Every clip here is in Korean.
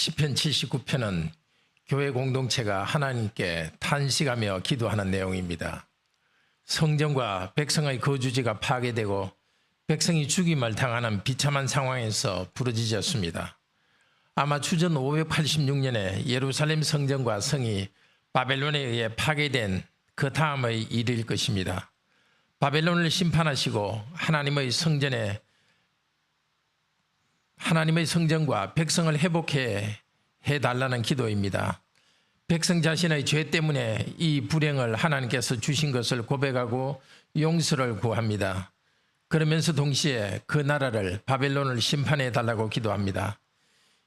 시편 79편은 교회 공동체가 하나님께 탄식하며 기도하는 내용입니다. 성전과 백성의 거주지가 파괴되고 백성이 죽임을 당하는 비참한 상황에서 부르짖었습니다. 아마 주전 586년에 예루살렘 성전과 성이 바벨론에 의해 파괴된 그 다음의 일일 것입니다. 바벨론을 심판하시고 하나님의 성전과 백성을 회복해 달라는 기도입니다. 백성 자신의 죄 때문에 이 불행을 하나님께서 주신 것을 고백하고 용서를 구합니다. 그러면서 동시에 그 나라를 바벨론을 심판해 달라고 기도합니다.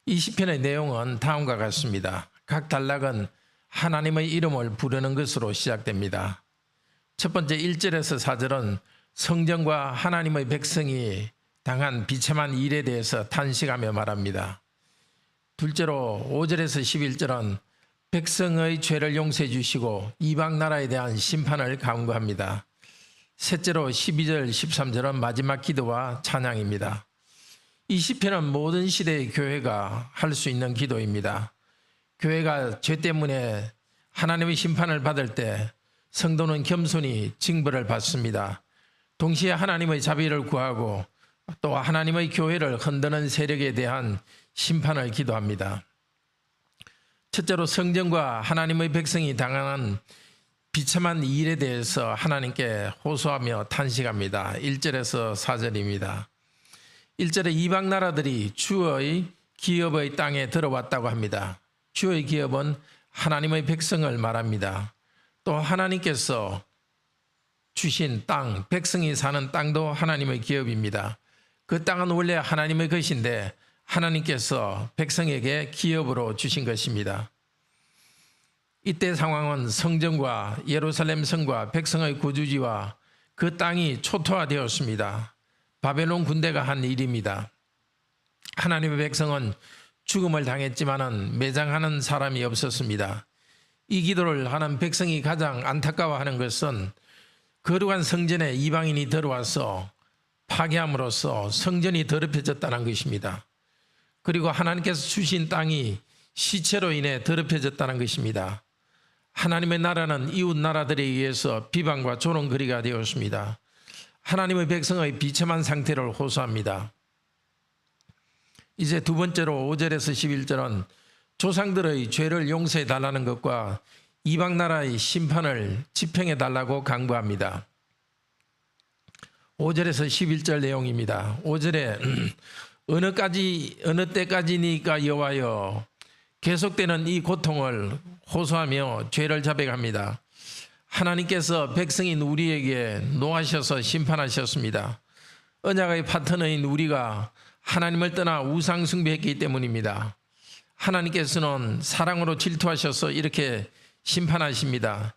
이 시편의 내용은 다음과 같습니다. 각 단락은 하나님의 이름을 부르는 것으로 시작됩니다. 첫 번째 1절에서 4절은 성전과 하나님의 백성이 당한 비참한 일에 대해서 탄식하며 말합니다. 둘째로 5절에서 11절은 백성의 죄를 용서해 주시고 이방 나라에 대한 심판을 강구합니다. 셋째로 12절, 13절은 마지막 기도와 찬양입니다. 이 시편은 모든 시대의 교회가 할 수 있는 기도입니다. 교회가 죄 때문에 하나님의 심판을 받을 때 성도는 겸손히 징벌을 받습니다. 동시에 하나님의 자비를 구하고 또 하나님의 교회를 흔드는 세력에 대한 심판을 기도합니다. 첫째로 성전과 하나님의 백성이 당하는 비참한 일에 대해서 하나님께 호소하며 탄식합니다. 1절에서 4절입니다. 1절에 이방 나라들이 주의 기업의 땅에 들어왔다고 합니다. 주의 기업은 하나님의 백성을 말합니다. 또 하나님께서 주신 땅, 백성이 사는 땅도 하나님의 기업입니다. 그 땅은 원래 하나님의 것인데 하나님께서 백성에게 기업으로 주신 것입니다. 이때 상황은 성전과 예루살렘 성과 백성의 거주지와 그 땅이 초토화되었습니다. 바벨론 군대가 한 일입니다. 하나님의 백성은 죽음을 당했지만은 매장하는 사람이 없었습니다. 이 기도를 하는 백성이 가장 안타까워하는 것은 거룩한 성전에 이방인이 들어와서 파괴함으로써 성전이 더럽혀졌다는 것입니다. 그리고 하나님께서 주신 땅이 시체로 인해 더럽혀졌다는 것입니다. 하나님의 나라는 이웃 나라들에 의해서 비방과 조롱거리가 되었습니다. 하나님의 백성의 비참한 상태를 호소합니다. 이제 두 번째로 5절에서 11절은 조상들의 죄를 용서해 달라는 것과 이방 나라의 심판을 집행해 달라고 강구합니다. 5절에서 11절 내용입니다. 5절에 어느 때까지니까 여호와여, 계속되는 이 고통을 호소하며 죄를 자백합니다. 하나님께서 백성인 우리에게 노하셔서 심판하셨습니다. 언약의 파트너인 우리가 하나님을 떠나 우상 숭배했기 때문입니다. 하나님께서는 사랑으로 질투하셔서 이렇게 심판하십니다.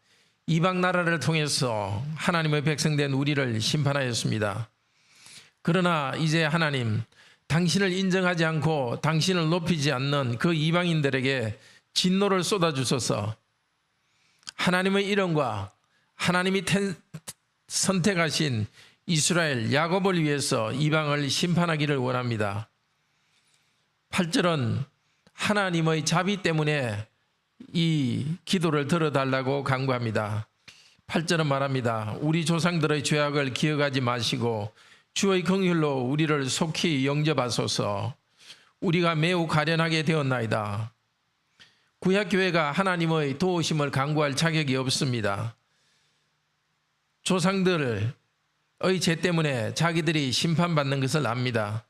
이방 나라를 통해서 하나님의 백성된 우리를 심판하였습니다. 그러나 이제 하나님, 당신을 인정하지 않고 당신을 높이지 않는 그 이방인들에게 진노를 쏟아주소서. 하나님의 이름과 하나님이 선택하신 이스라엘 야곱을 위해서 이방을 심판하기를 원합니다. 8절은 하나님의 자비 때문에 이 기도를 들어달라고 간구합니다. 8절은 말합니다. 우리 조상들의 죄악을 기억하지 마시고 주의 긍휼로 우리를 속히 영접하소서. 우리가 매우 가련하게 되었나이다. 구약교회가 하나님의 도우심을 간구할 자격이 없습니다. 조상들의 죄 때문에 자기들이 심판받는 것을 압니다.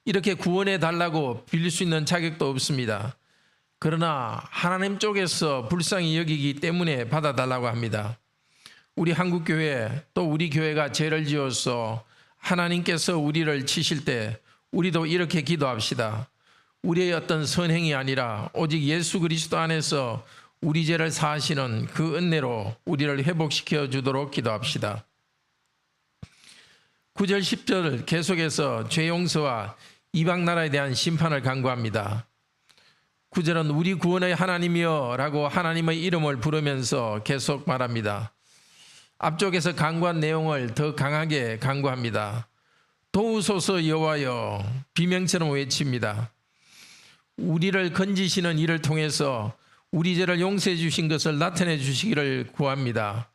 이렇게 구원해 달라고 빌릴 수 있는 자격도 없습니다. 그러나 하나님 쪽에서 불쌍히 여기기 때문에 받아달라고 합니다. 우리 한국교회 또 우리 교회가 죄를 지어서 하나님께서 우리를 치실 때 우리도 이렇게 기도합시다. 우리의 어떤 선행이 아니라 오직 예수 그리스도 안에서 우리 죄를 사하시는 그 은혜로 우리를 회복시켜 주도록 기도합시다. 9절 10절 계속해서 죄 용서와 이방 나라에 대한 심판을 간구합니다. 9절은 우리 구원의 하나님이여 라고 하나님의 이름을 부르면서 계속 말합니다. 앞쪽에서 간구한 내용을 더 강하게 간구합니다. 도우소서 여호와여, 비명처럼 외칩니다. 우리를 건지시는 일을 통해서 우리 죄를 용서해 주신 것을 나타내 주시기를 구합니다.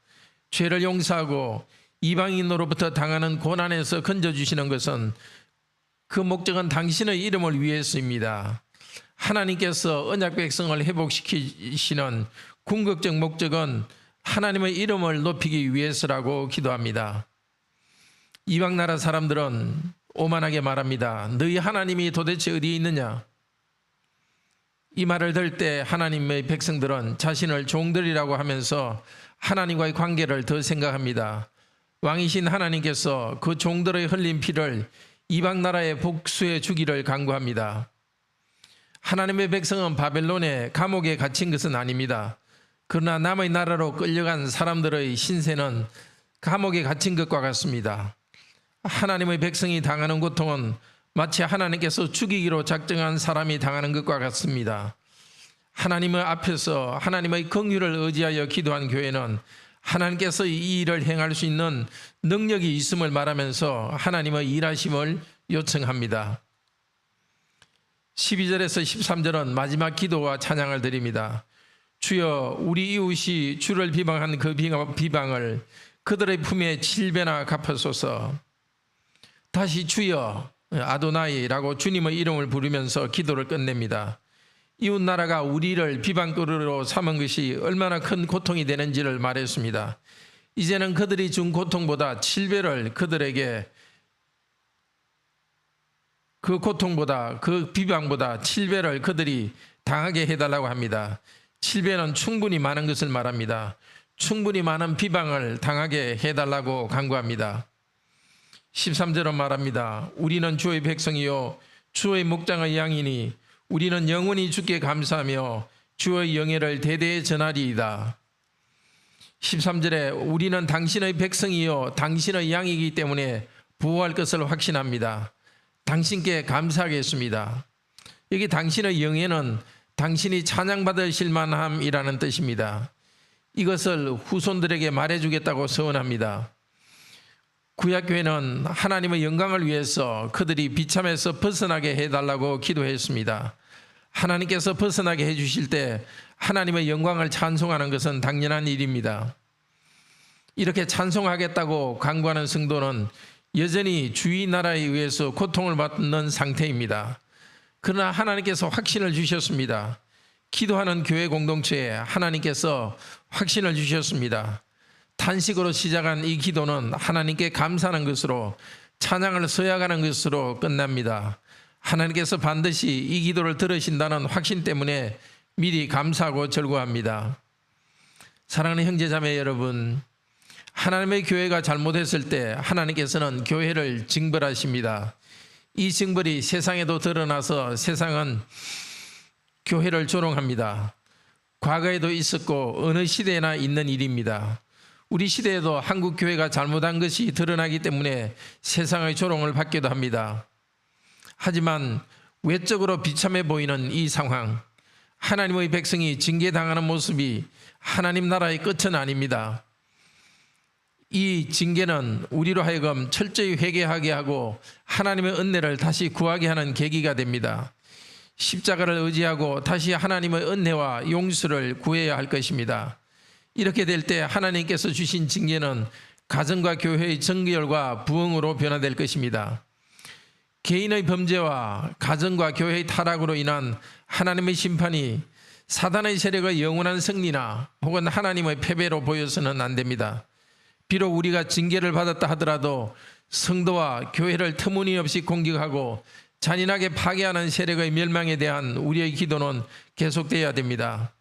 죄를 용서하고 이방인으로부터 당하는 고난에서 건져주시는 것은 그 목적은 당신의 이름을 위해서입니다. 하나님께서 언약 백성을 회복시키시는 궁극적 목적은 하나님의 이름을 높이기 위해서라고 기도합니다. 이방 나라 사람들은 오만하게 말합니다. 너희 하나님이 도대체 어디에 있느냐? 이 말을 들을 때 하나님의 백성들은 자신을 종들이라고 하면서 하나님과의 관계를 더 생각합니다. 왕이신 하나님께서 그 종들의 흘린 피를 이방 나라에 복수해 주기를 간구합니다. 하나님의 백성은 바벨론의 감옥에 갇힌 것은 아닙니다. 그러나 남의 나라로 끌려간 사람들의 신세는 감옥에 갇힌 것과 같습니다. 하나님의 백성이 당하는 고통은 마치 하나님께서 죽이기로 작정한 사람이 당하는 것과 같습니다. 하나님의 앞에서 하나님의 긍휼을 의지하여 기도한 교회는 하나님께서 이 일을 행할 수 있는 능력이 있음을 말하면서 하나님의 일하심을 요청합니다. 12절에서 13절은 마지막 기도와 찬양을 드립니다. 주여, 우리 이웃이 주를 비방한 그 비방을 그들의 품에 7배나 갚으소서. 다시 주여 아도나이라고 주님의 이름을 부르면서 기도를 끝냅니다. 이웃 나라가 우리를 비방거리로 삼은 것이 얼마나 큰 고통이 되는지를 말했습니다. 이제는 그들이 준 고통보다 7배를 그들에게, 그 고통보다, 그 비방보다 7배를 그들이 당하게 해달라고 합니다. 7배는 충분히 많은 것을 말합니다. 충분히 많은 비방을 당하게 해달라고 간구합니다. 13절은 말합니다. 우리는 주의 백성이요 주의 목장의 양이니 우리는 영원히 주께 감사하며 주의 영예를 대대에 전하리이다. 13절에 우리는 당신의 백성이요 당신의 양이기 때문에 보호할 것을 확신합니다. 당신께 감사하겠습니다. 여기 당신의 영예는 당신이 찬양받으실 만함이라는 뜻입니다. 이것을 후손들에게 말해주겠다고 서원합니다. 구약교회는 하나님의 영광을 위해서 그들이 비참에서 벗어나게 해달라고 기도했습니다. 하나님께서 벗어나게 해주실 때 하나님의 영광을 찬송하는 것은 당연한 일입니다. 이렇게 찬송하겠다고 간구하는 성도는 여전히 주의 나라에 의해서 고통을 받는 상태입니다. 그러나 하나님께서 확신을 주셨습니다. 기도하는 교회 공동체에 하나님께서 확신을 주셨습니다. 탄식으로 시작한 이 기도는 하나님께 감사하는 것으로, 찬양을 서약하는 것으로 끝납니다. 하나님께서 반드시 이 기도를 들으신다는 확신 때문에 미리 감사하고 절구합니다. 사랑하는 형제자매 여러분, 하나님의 교회가 잘못했을 때 하나님께서는 교회를 징벌하십니다. 이 징벌이 세상에도 드러나서 세상은 교회를 조롱합니다. 과거에도 있었고 어느 시대나 있는 일입니다. 우리 시대에도 한국 교회가 잘못한 것이 드러나기 때문에 세상의 조롱을 받기도 합니다. 하지만 외적으로 비참해 보이는 이 상황, 하나님의 백성이 징계당하는 모습이 하나님 나라의 끝은 아닙니다. 이 징계는 우리로 하여금 철저히 회개하게 하고 하나님의 은혜를 다시 구하게 하는 계기가 됩니다. 십자가를 의지하고 다시 하나님의 은혜와 용서를 구해야 할 것입니다. 이렇게 될 때 하나님께서 주신 징계는 가정과 교회의 정결과 부흥으로 변화될 것입니다. 개인의 범죄와 가정과 교회의 타락으로 인한 하나님의 심판이 사단의 세력의 영원한 승리나 혹은 하나님의 패배로 보여서는 안 됩니다. 비록 우리가 징계를 받았다 하더라도 성도와 교회를 터무니없이 공격하고 잔인하게 파괴하는 세력의 멸망에 대한 우리의 기도는 계속되어야 됩니다.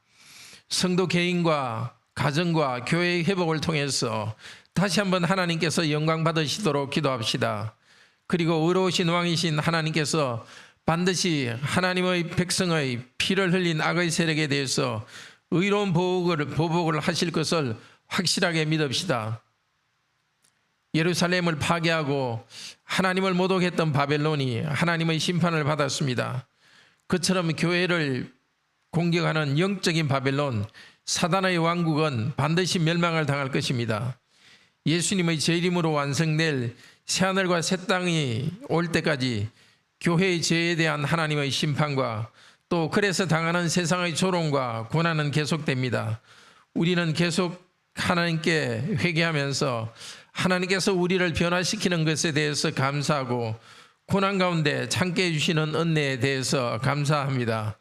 성도 개인과 가정과 교회의 회복을 통해서 다시 한번 하나님께서 영광 받으시도록 기도합시다. 그리고 의로우신 왕이신 하나님께서 반드시 하나님의 백성의 피를 흘린 악의 세력에 대해서 의로운 보복을 하실 것을 확실하게 믿읍시다. 예루살렘을 파괴하고 하나님을 모독했던 바벨론이 하나님의 심판을 받았습니다. 그처럼 교회를 공격하는 영적인 바벨론, 사단의 왕국은 반드시 멸망을 당할 것입니다. 예수님의 재림으로 완성될 새하늘과 새 땅이 올 때까지 교회의 죄에 대한 하나님의 심판과 또 그래서 당하는 세상의 조롱과 고난은 계속됩니다. 우리는 계속 하나님께 회개하면서 하나님께서 우리를 변화시키는 것에 대해서 감사하고 고난 가운데 참게 해주시는 은혜에 대해서 감사합니다.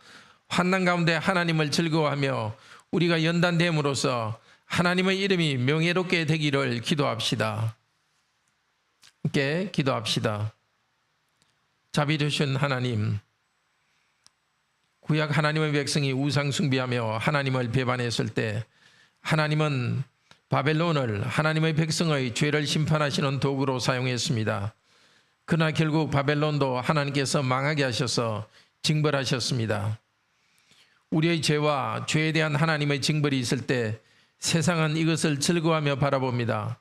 환난 가운데 하나님을 즐거워하며 우리가 연단됨으로써 하나님의 이름이 명예롭게 되기를 기도합시다. 함께 기도합시다. 자비로우신 하나님, 구약 하나님의 백성이 우상 숭배하며 하나님을 배반했을 때 하나님은 바벨론을 하나님의 백성의 죄를 심판하시는 도구로 사용했습니다. 그러나 결국 바벨론도 하나님께서 망하게 하셔서 징벌하셨습니다. 우리의 죄와 죄에 대한 하나님의 징벌이 있을 때 세상은 이것을 즐거워하며 바라봅니다.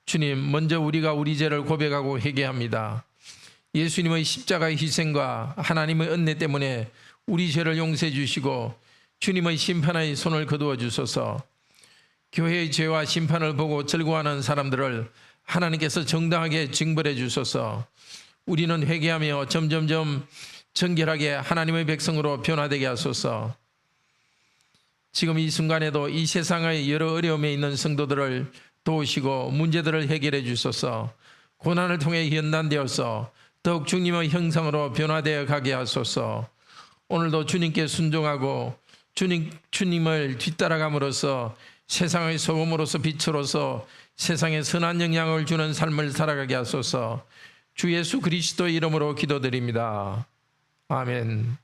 주님, 먼저 우리가 우리 죄를 고백하고 회개합니다. 예수님의 십자가의 희생과 하나님의 은혜 때문에 우리 죄를 용서해 주시고 주님의 심판의 손을 거두어 주소서. 교회의 죄와 심판을 보고 즐거워하는 사람들을 하나님께서 정당하게 징벌해 주소서. 우리는 회개하며 점점점 정결하게 하나님의 백성으로 변화되게 하소서. 지금 이 순간에도 이 세상의 여러 어려움에 있는 성도들을 도우시고 문제들을 해결해 주소서. 고난을 통해 연단되어서 더욱 주님의 형상으로 변화되어 가게 하소서. 오늘도 주님께 순종하고 주님을 뒤따라감으로써 세상의 소금으로서 빛으로서 세상에 선한 영향을 주는 삶을 살아가게 하소서. 주 예수 그리스도의 이름으로 기도드립니다. 아멘.